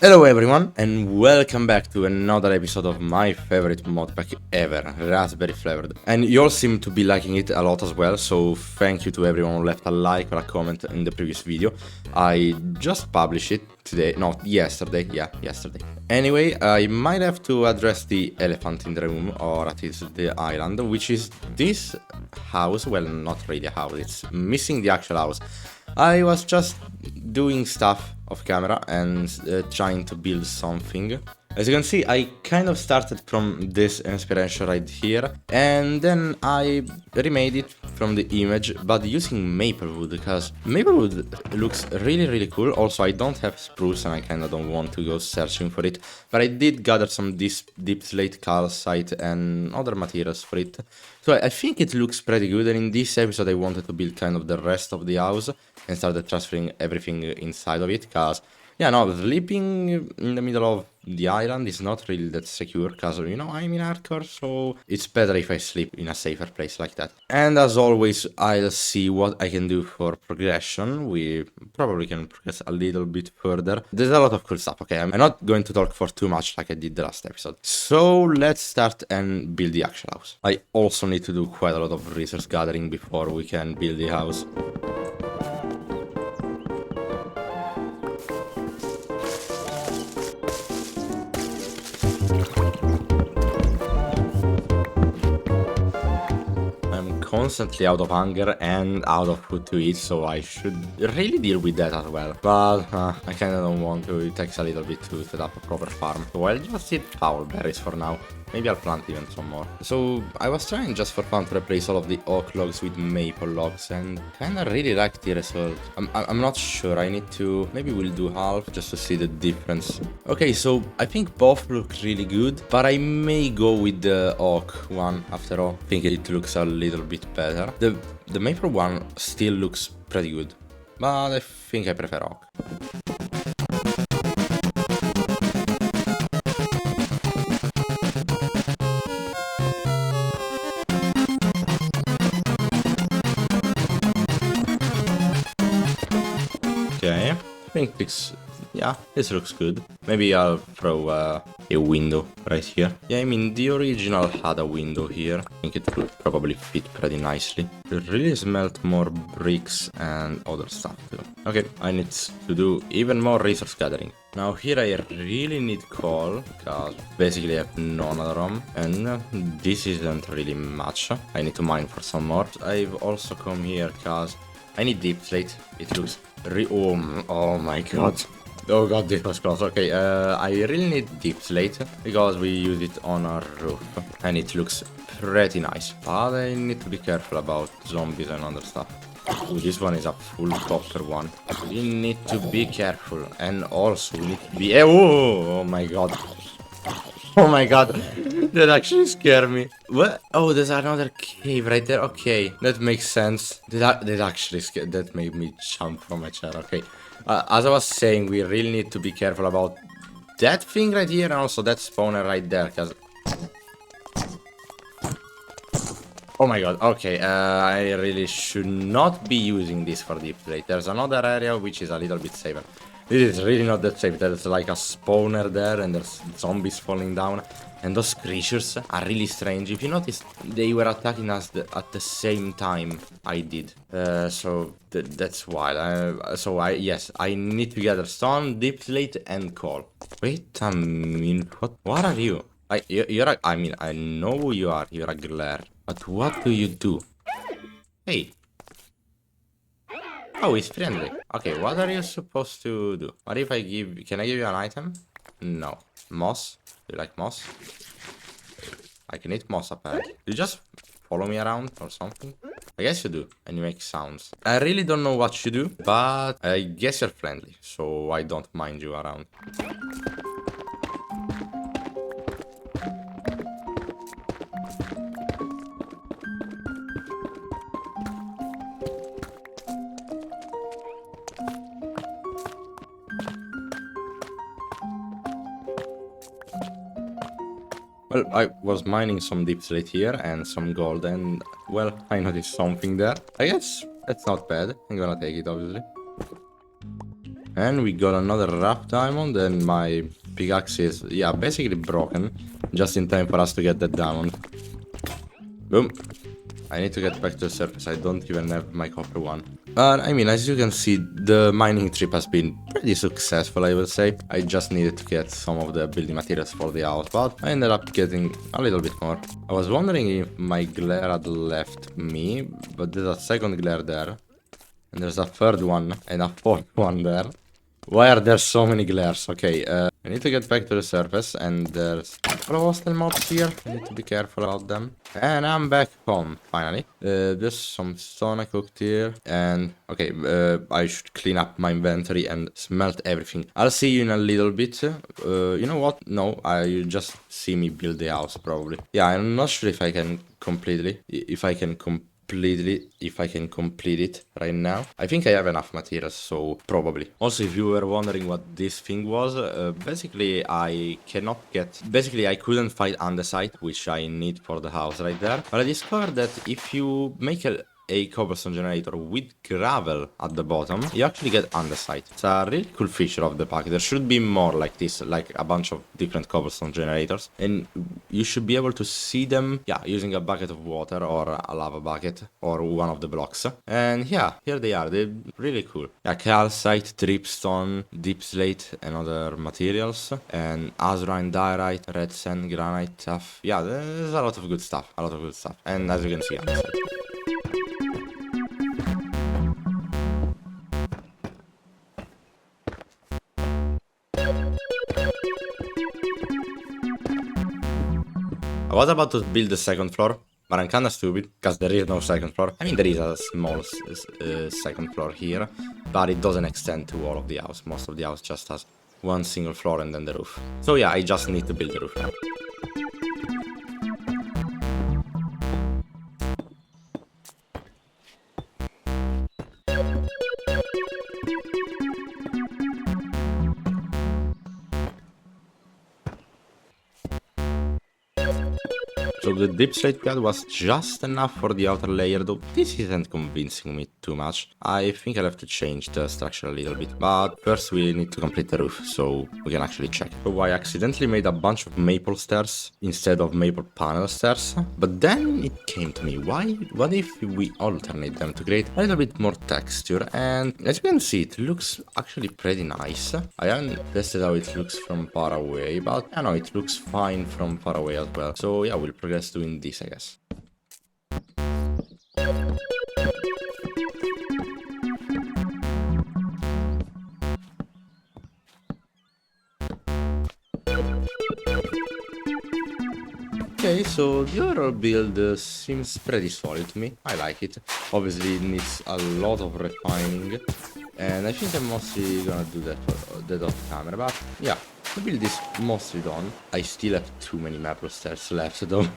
Hello everyone and welcome back to another episode of my favorite modpack ever, Raspberry Flavored. And you all seem to be liking it a lot as well, so thank you to everyone who left a like or a comment in the previous video. I just published it today, not yesterday, yesterday. Anyway, I might have to address the elephant in the room, or at least the island, which is this house. Well, not really a house, it's missing the actual house. I was just doing stuff off camera and trying to build something. As you can see, I kind of started from this inspiration right here, and then I remade it from the image, but using Maplewood, because Maplewood looks really cool. Also, I don't have spruce and I kind of don't want to go searching for it, but I did gather some deep slate, calcite and other materials for it. So I think it looks pretty good, and in this episode I wanted to build kind of the rest of the house and started transferring everything inside of it, because yeah, no, sleeping in the middle of the island is not really that secure, because, you know, I'm in hardcore, so it's better if I sleep in a safer place like that. And as always, I'll see what I can do for progression. We probably can progress a little bit further. There's a lot of cool stuff, okay? I'm not going to talk for too much like I did the last episode. So let's start and build the actual house. I also need to do quite a lot of resource gathering before we can build the house. Constantly out of hunger and out of food to eat, so I should really deal with that as well. But I kinda don't want to. It takes a little bit to set up a proper farm, so I'll just eat foul berries for now. Maybe I'll plant even some more. So I was trying just for fun to replace all of the oak logs with maple logs, and kinda really like the result. I'm not sure. I need to. Maybe we'll do half just to see the difference. Okay, so I think both look really good, but I may go with the oak one after all. I think it looks a little bit better. The maple one still looks pretty good, but I think I prefer oak. Okay, I think this looks good. Maybe I'll throw a window right here. Yeah, I mean, the original had a window here. I think it would probably fit pretty nicely. It really smelt more bricks and other stuff too. Okay, I need to do even more resource gathering. Now here I really need coal, because basically I have none of them, and this isn't really much. I need to mine for some more. I've also come here because I need deep slate. It looks oh my god. Oh god, this was close. Okay, I really need deep slate because we use it on our roof and it looks pretty nice. But I need to be careful about zombies and other stuff. Ooh, this one is a full copper one. We need to be careful, and also we need to be. Oh my god. Oh my god, that actually scared me. What? Oh, there's another cave right there. Okay, that makes sense. That actually scared. That made me jump from my chair. Okay, as I was saying, we really need to be careful about that thing right here and also that spawner right there, because. Oh my god. Okay, I really should not be using this for deep slate. There's another area which is a little bit safer. This is really not that safe. There's like a spawner there and there's zombies falling down. And those creatures are really strange. If you notice, they were attacking us at the same time I did. So that's wild. Yes, I need to gather stone, deep slate, and coal. Wait a minute. What are you? I mean, I know who you are. You're a glare. But what do you do? Hey. Oh, he's friendly. Okay, what are you supposed to do? What if can I give you an item? No. Moss? Do you like moss? I can eat moss apparently. You just follow me around or something? I guess you do, and you make sounds. I really don't know what you do, but I guess you're friendly, so I don't mind you around. Well, I was mining some deep slate here and some gold, and well, I noticed something there. I guess that's not bad. I'm gonna take it, obviously. And we got another rough diamond, and my pickaxe is, yeah, basically broken. Just in time for us to get that diamond. Boom. I need to get back to the surface, I don't even have my copper one. But, I mean, as you can see, the mining trip has been pretty successful, I will say. I just needed to get some of the building materials for the house, but I ended up getting a little bit more. I was wondering if my glare had left me, but there's a second glare there. And there's a third one, and a fourth one there. Why are there so many glares? Okay, I need to get back to the surface, and there's a couple of hostile mobs here. I need to be careful about them. And I'm back home, finally. There's some stone I cooked here. And, okay, I should clean up my inventory and smelt everything. I'll see you in a little bit. You know what? No, you just see me build the house, probably. Yeah, I'm not sure if I can complete it right now. I think I have enough materials, so probably. Also, if you were wondering what this thing was, basically I couldn't find andesite, which I need for the house right there. But I discovered that if you make a cobblestone generator with gravel at the bottom, you actually get andesite. It's a really cool feature of the pack. There should be more like this, like a bunch of different cobblestone generators, and you should be able to see them, yeah, using a bucket of water or a lava bucket or one of the blocks. And yeah, here they are. They're really cool. Yeah, calcite, dripstone, deep slate, and other materials, and azurine, diorite, red sand, granite stuff. Yeah, there's a lot of good stuff. And as you can see, andesite. I was about to build the second floor, but I'm kinda stupid, because there is no second floor. I mean, there is a small second floor here, but it doesn't extend to all of the house. Most of the house just has one single floor and then the roof. So yeah, I just need to build the roof now. So the deep slate pad was just enough for the outer layer, though this isn't convincing me too much. I think I'll have to change the structure a little bit, but first we need to complete the roof, so we can actually check. So I accidentally made a bunch of maple stairs instead of maple panel stairs, but then it came to me, what if we alternate them to create a little bit more texture? And as you can see, it looks actually pretty nice. I haven't tested how it looks from far away, but I know it looks fine from far away as well. So yeah, we'll progress doing this, I guess. Okay, so the overall build seems pretty solid to me. I like it. Obviously, it needs a lot of refining, and I think I'm mostly gonna do that off camera. But yeah, the build is mostly done. I still have too many maple stairs left, though.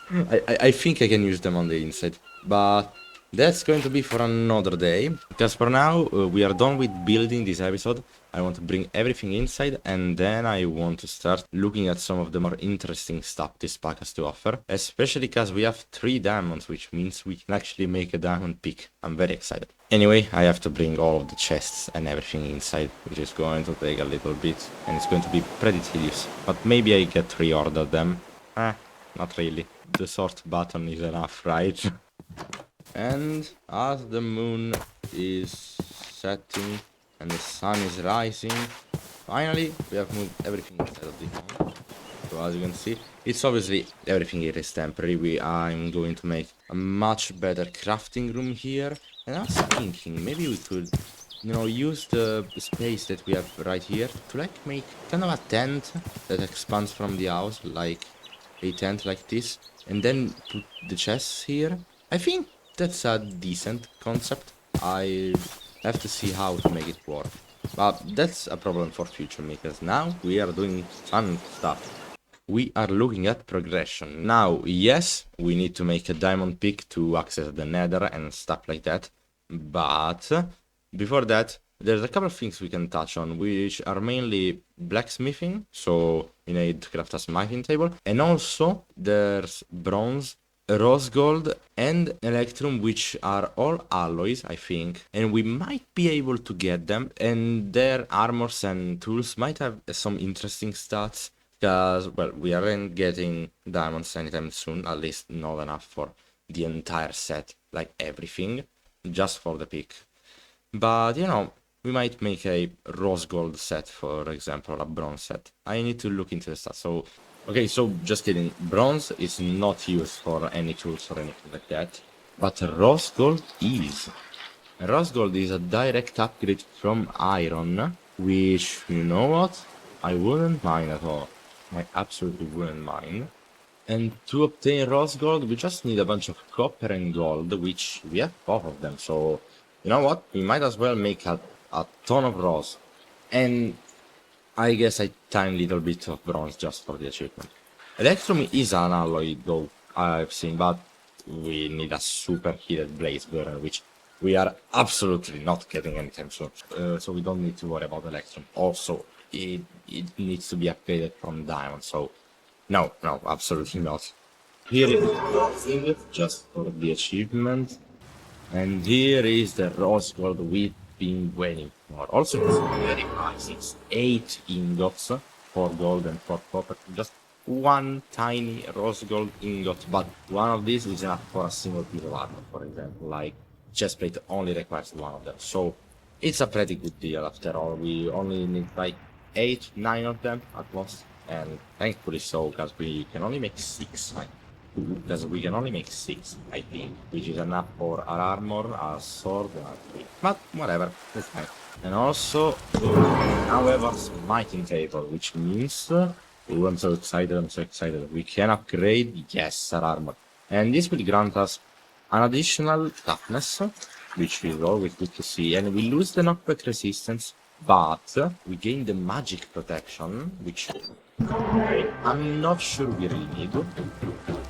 I think I can use them on the inside, but that's going to be for another day, because for now we are done with building this episode. I want to bring everything inside, and then I want to start looking at some of the more interesting stuff this pack has to offer, especially because we have 3 diamonds, which means we can actually make a diamond pick. I'm very excited. Anyway, I have to bring all of the chests and everything inside, which is going to take a little bit, and it's going to be pretty tedious, but maybe I get reorder them. Not really. The sort button is enough, right? And as the moon is setting and the sun is rising, finally we have moved everything inside of the home. So as you can see, it's obviously everything here is temporary. I'm going to make a much better crafting room here, and I was thinking maybe we could, you know, use the space that we have right here to like make kind of a tent that expands from the house, like a tent like this, and then put the chests here. I think that's a decent concept. I have to see how to make it work, but that's a problem for future me, because now we are doing fun stuff. We are looking at progression. Now, yes, we need to make a diamond pick to access the nether and stuff like that, but before that, there's a couple of things we can touch on, which are mainly blacksmithing, so we need to craft a smithing table, and also there's bronze Rose Gold and Electrum, which are all alloys, I think, and we might be able to get them, and their armors and tools might have some interesting stats, because, well, we aren't getting diamonds anytime soon, at least not enough for the entire set, like everything, just for the pick. But, you know, we might make a rose gold set, for example, a bronze set. I need to look into the stats. So, okay, so just kidding. Bronze is not used for any tools or anything like that. But rose gold is. Rose gold is a direct upgrade from iron, which, you know what? I wouldn't mind at all. I absolutely wouldn't mind. And to obtain rose gold, we just need a bunch of copper and gold, which we have both of them. So, you know what? We might as well make a ton of rose. And I guess I time little bit of bronze just for the achievement. Electrum is an alloy, though, I've seen, but we need a super heated blaze burner, which we are absolutely not getting anytime soon. So we don't need to worry about Electrum. Also, it needs to be upgraded from diamond, so no, absolutely not. Here is the thing, just for the achievement. And here is the rose gold we've been waiting for. Also, it's very nice. It's 8 ingots, 4 gold and 4 copper. Just one tiny rose gold ingot, but one of these is enough for a single piece of armor, for example. Like, chestplate only requires one of them. So, it's a pretty good deal after all. We only need like 8, 9 of them at most. And thankfully so, because we can only make 6. Because we can only make 6, I think, which is enough for our armor, our sword, and our tree. But whatever, it's fine. And also, now we have a smiting table, which means, ooh, I'm so excited, we can upgrade, yes, our armor. And this will grant us an additional toughness, which is always good to see, and we lose the knockback resistance, but we gain the magic protection, which I'm not sure we really need,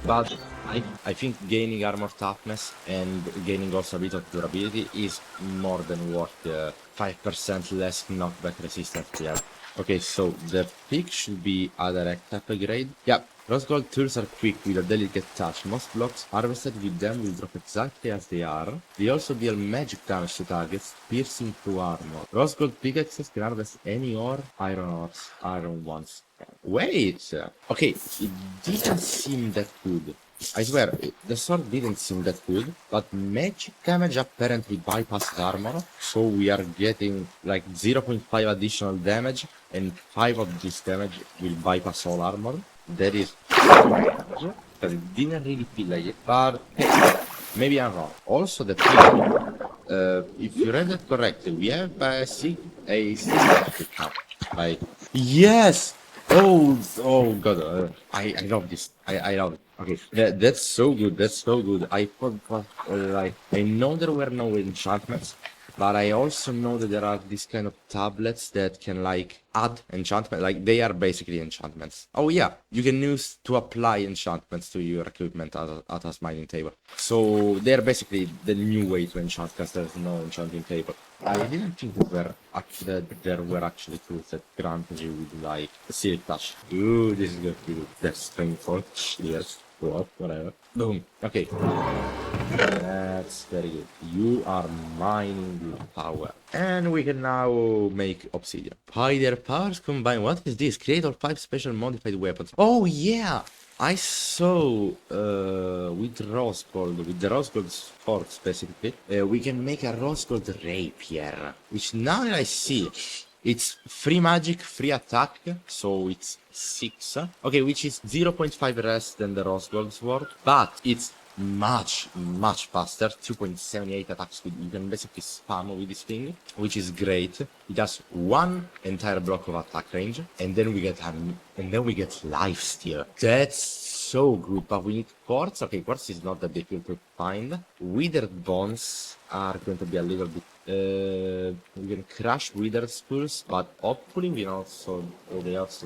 but I think gaining armor toughness and gaining also a bit of durability is more than worth the 5% less knockback resistance we have. Okay, so the pick should be a direct upgrade. Yeah, rose gold tools are quick with a delicate touch. Most blocks harvested with them will drop exactly as they are. They also deal magic damage to targets, piercing through armor. Rose gold pickaxes can harvest any ore, iron ones. Wait! Okay, it didn't seem that good. I swear, the sword didn't seem that good, but magic damage apparently bypassed armor, so we are getting like 0.5 additional damage, and 5 of this damage will bypass all armor. That is because it didn't really feel like it, but hey, maybe I'm wrong. Also, the if you read it correctly, we have a six count. Like, yes! Oh god, I love this. I love it. Okay, that's so good. That's so good. I forgot. Like, I know there were no enchantments, but I also know that there are these kind of tablets that can like add enchantment. Like they are basically enchantments. Oh yeah, you can use to apply enchantments to your equipment at a smiting table. So they are basically the new way to enchant because there's no enchanting table. I didn't think there were actually tools that granted you with like Silk Touch. Ooh, this is good. That's painful. Yes. What? Whatever. Boom. Okay. That's very good. You are mining with power. And we can now make obsidian. By their powers combined. What is this? Create all 5 special modified weapons. Oh yeah! I saw with rose gold, with the rose gold sword specifically, we can make a rose gold rapier. Which now that I see, it's free magic, free attack, so it's 6. Okay, which is 0.5 less than the rose gold sword, but it's much faster. 2.78 attack speed. You can basically spam with this thing, which is great. It has 1 entire block of attack range, and then we get life steal. That's so good. But we need quartz. Okay, quartz is not that difficult to find. Withered bones are going to be a little bit. We can crush withered skulls, but hopefully they also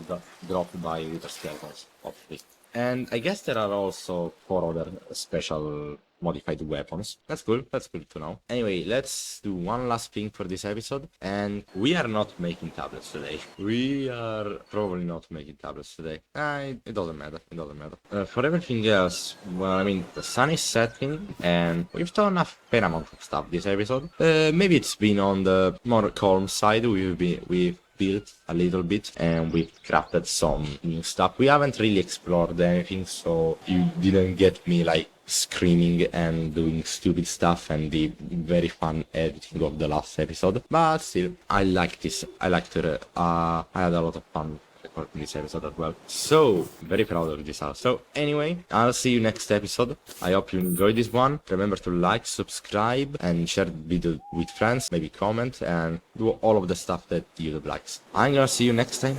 got dropped by wither skeletons. Hopefully. And I guess there are also 4 other special modified weapons. That's cool. That's good to know. Anyway, let's do one last thing for this episode. And we are not making tablets today. We are probably not making tablets today. It doesn't matter. It doesn't matter. For everything else, well, I mean, the sun is setting, and we've done a fair amount of stuff this episode. Maybe it's been on the more calm side. We've built a little bit and we've crafted some new stuff. We haven't really explored anything, so you didn't get me like screaming and doing stupid stuff and the very fun editing of the last episode. But still, I like this. I liked it. I had a lot of fun recording this episode as well. So, very proud of this house. So, anyway, I'll see you next episode. I hope you enjoyed this one. Remember to like, subscribe, and share the video with friends. Maybe comment and do all of the stuff that YouTube likes. I'm gonna see you next time.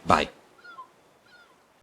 Bye.